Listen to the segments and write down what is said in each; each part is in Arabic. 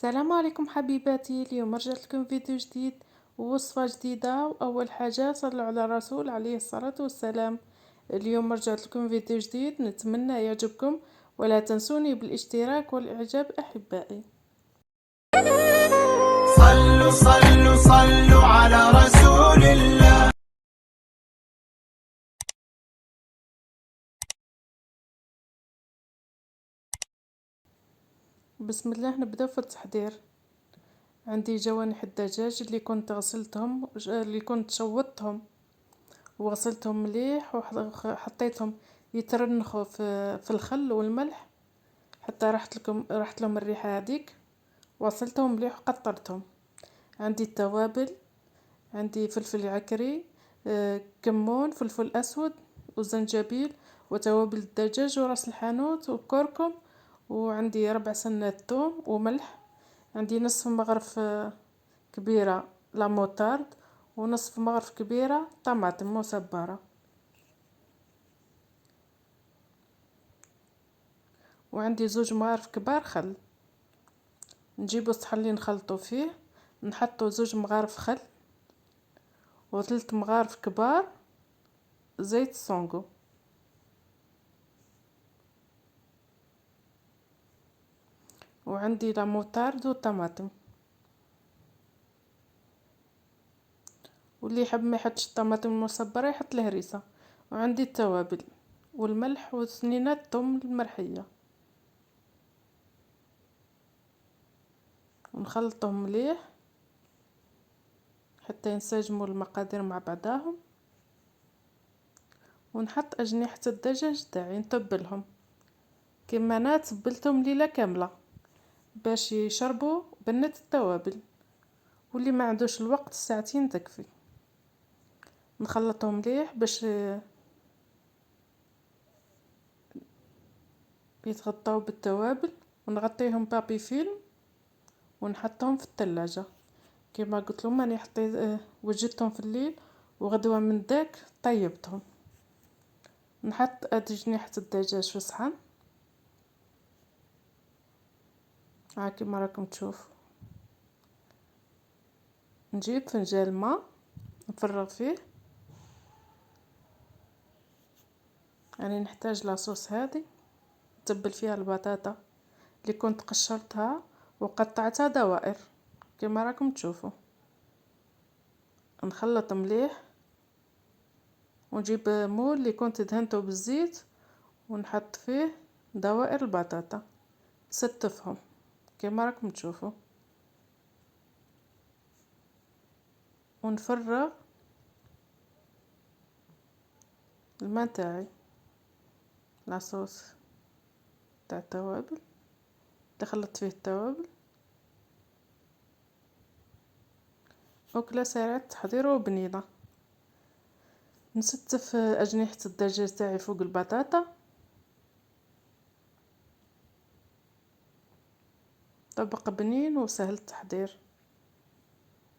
السلام عليكم حبيباتي. اليوم رجعت لكم فيديو جديد ووصفة جديدة. وأول حاجة صلوا على الرسول عليه الصلاة والسلام. اليوم رجعت لكم فيديو جديد، نتمنى يعجبكم، ولا تنسوني بالاشتراك والإعجاب أحبائي. صلوا صلوا صلوا على رسول الله. بسم الله، نبدأ في التحضير. عندي جوانح الدجاج اللي كنت غسلتهم، اللي كنت شوضتهم وغسلتهم مليح وحطيتهم يترنخوا في الخل والملح حتى راحت لهم الريحة هذيك. وصلتهم مليح وقطرتهم. عندي التوابل، عندي فلفل عكري، كمون، فلفل أسود وزنجبيل وتوابل الدجاج وراس الحانوت وكركم، وعندي ربع سنة ثوم وملح. عندي نصف مغرف كبيرة لاموتارد ونصف مغرف كبيرة طماطم مصبرة. وعندي 2 مغارف كبار خل. نجيبو الصحن اللي نخلطو فيه، نحطو 2 مغارف خل و3 مغارف كبار زيت سونغو. وعندي لاموتارد والطماطم، واللي يحب ما يحطش الطماطم المصبره يحط الهريسه. وعندي التوابل والملح وسنينات الثوم المرحيه، ونخلطهم مليح حتى ينسجموا المقادير مع بعضاهم. ونحط اجنحه الدجاج تاعي نتبلهم كما انا تبلتهم ليله كامله باش يشربوا بنه التوابل، واللي ما عندوش الوقت ساعتين تكفي. نخلطهم مليح باش يتغطاو بالتوابل، ونغطيهم بابي فيلم ونحطهم في الثلاجه. كما قلت لهم راني حطيت وجدتهم في الليل وغدوه من داك طيبتهم. نحط اجنحه الدجاج في صحن ها كما راكم تشوفوا. نجيب فنجان ماء نفرغ فيه، يعني نحتاج لاصوص هذه نتبل فيها البطاطا اللي كنت قشرتها وقطعتها دوائر كما راكم تشوفوا. نخلط مليح ونجيب مول اللي كنت دهنته بالزيت ونحط فيه دوائر البطاطا نستفهم كما راكم تشوفوا. ونفرغ الماء تاعي لاصوص تاع التوابل دخلت فيه التوابل. أكلة سريعة التحضير وبنينة. نستف أجنحة الدجاج تاعي فوق البطاطا، طبق بنين وسهل التحضير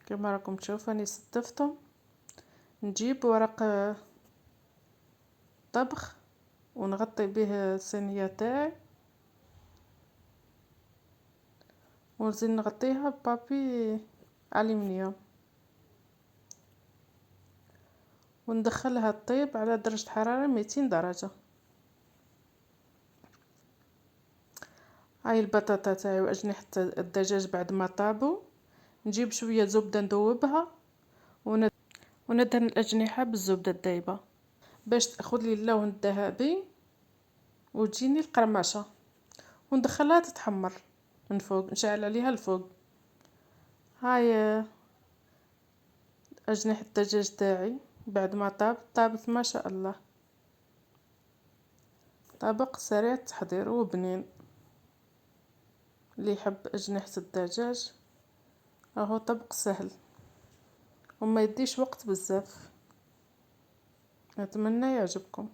كما راكم تشوفوا. راني ستفتهم. نجيب ورق طبخ ونغطي به الصينية تاعي، ونزيد نغطيها ببابي ألمنيوم، وندخلها تطيب على درجة حرارة 200 درجة. هاي البطاطا تاعي واجنحة الدجاج بعد ما طابوا، نجيب شوية زبدة ندوبها وندهن الأجنحة بالزبدة الدايبة باش تاخذ لي اللون الذهبي وتجيني القرمشة. وندخلها تتحمر من فوق، نشعل عليها الفوق. هاي أجنحة الدجاج تاعي بعد ما طابت ما شاء الله. طبق سريع التحضير وبنين. اللي يحب أجنحة الدجاج راهو طبق سهل وما يديش وقت بزاف. نتمنى يعجبكم.